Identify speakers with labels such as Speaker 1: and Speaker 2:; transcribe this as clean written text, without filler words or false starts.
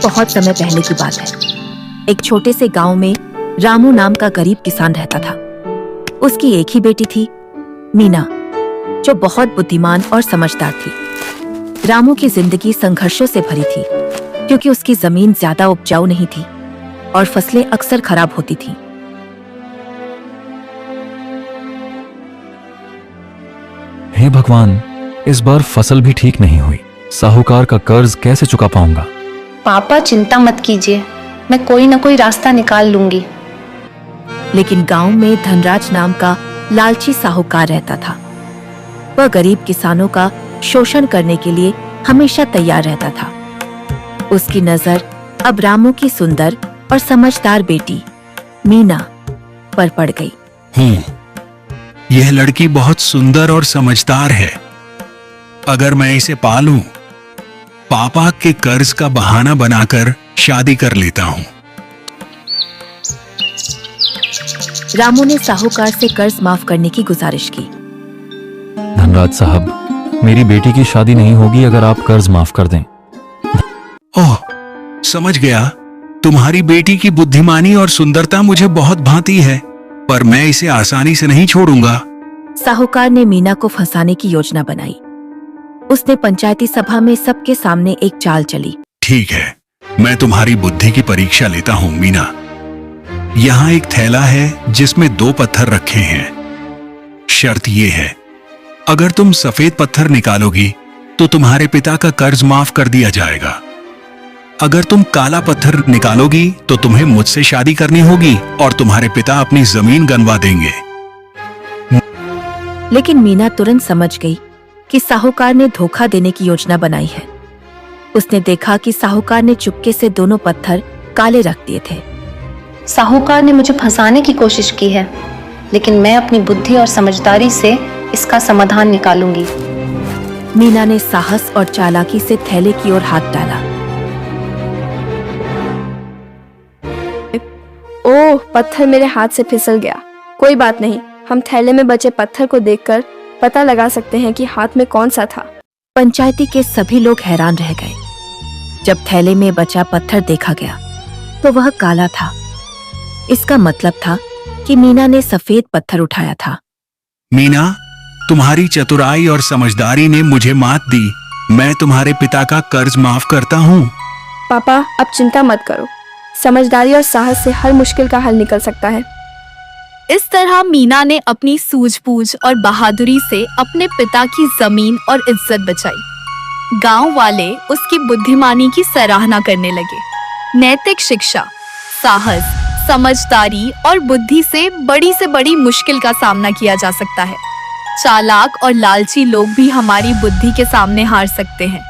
Speaker 1: बहुत समय पहले की बात है। एक छोटे से गांव में रामू नाम का गरीब किसान रहता था। उसकी एक ही बेटी थी, मीना, जो बहुत बुद्धिमान और समझदार थी। रामू की जिंदगी संघर्षों से भरी थी, क्योंकि उसकी जमीन ज्यादा उपजाऊ नहीं थी और फसलें अक्सर खराब होती थीं।
Speaker 2: हे भगवान, इस बार फसल भी ठीक नहीं हुई। साहूकार का कर्ज कैसे चुका पाऊंगा?
Speaker 3: पापा चिंता मत कीजिए, मैं कोई ना कोई रास्ता निकाल लूंगी।
Speaker 1: लेकिन गांव में धनराज नाम का लालची साहूकार रहता था। वह गरीब किसानों का शोषण करने के लिए हमेशा तैयार रहता था। उसकी नजर अब रामू की सुंदर और समझदार बेटी मीना पर पड़ गई।
Speaker 4: यह लड़की बहुत सुंदर और समझदार है। अगर मैं इसे पालूं, पापा के कर्ज का बहाना बनाकर शादी कर लेता हूं।
Speaker 1: रामू ने साहूकार से कर्ज माफ करने की गुजारिश की।
Speaker 2: धनराज साहब, मेरी बेटी की शादी नहीं होगी अगर आप कर्ज माफ कर दें।
Speaker 4: ओह, समझ गया। तुम्हारी बेटी की बुद्धिमानी और सुंदरता मुझे बहुत भाती है, पर मैं इसे आसानी से नहीं छोड़ूंगा।
Speaker 1: साहूकार ने मीना को फंसाने की योजना बनाई। उसने पंचायती सभा में सबके सामने एक चाल चली।
Speaker 4: ठीक है, मैं तुम्हारी बुद्धि की परीक्षा लेता हूं मीना। यहाँ एक थैला है जिसमें 2 पत्थर रखे हैं। शर्त यह है, अगर तुम सफेद पत्थर निकालोगी तो तुम्हारे पिता का कर्ज माफ कर दिया जाएगा। अगर तुम काला पत्थर निकालोगी तो तुम्हें मुझसे शादी करनी होगी और तुम्हारे पिता अपनी जमीन गंवा देंगे।
Speaker 1: लेकिन मीना तुरंत समझ गई कि साहूकार ने धोखा देने की योजना बनाई है। उसने देखा कि साहूकार ने चुपके से दोनों पत्थर काले रख दिए थे।
Speaker 3: साहूकार ने मुझे फंसाने की कोशिश की है, लेकिन मैं अपनी बुद्धि और समझदारी से इसका समाधान निकालूंगी।
Speaker 1: मीना ने साहस और चालाकी से थैले की ओर हाथ डाला।
Speaker 5: ओह, पत्थर मेरे हाथ से फिसल गया। कोई बात नहीं, हम थैले में बचे पत्थर को देखकर पता लगा सकते हैं कि हाथ में कौन सा था।
Speaker 1: पंचायती के सभी लोग हैरान रह गए। जब थैले में बचा पत्थर देखा गया तो वह काला था। इसका मतलब था कि मीना ने सफेद पत्थर उठाया था।
Speaker 4: मीना, तुम्हारी चतुराई और समझदारी ने मुझे मात दी। मैं तुम्हारे पिता का कर्ज माफ करता हूँ।
Speaker 5: पापा, अब चिंता मत करो। समझदारी और साहस से हर मुश्किल का हल निकल सकता है।
Speaker 6: इस तरह मीना ने अपनी सूझबूझ और बहादुरी से अपने पिता की जमीन और इज्जत बचाई। गांव वाले उसकी बुद्धिमानी की सराहना करने लगे। नैतिक शिक्षा, साहस, समझदारी और बुद्धि से बड़ी मुश्किल का सामना किया जा सकता है। चालाक और लालची लोग भी हमारी बुद्धि के सामने हार सकते हैं।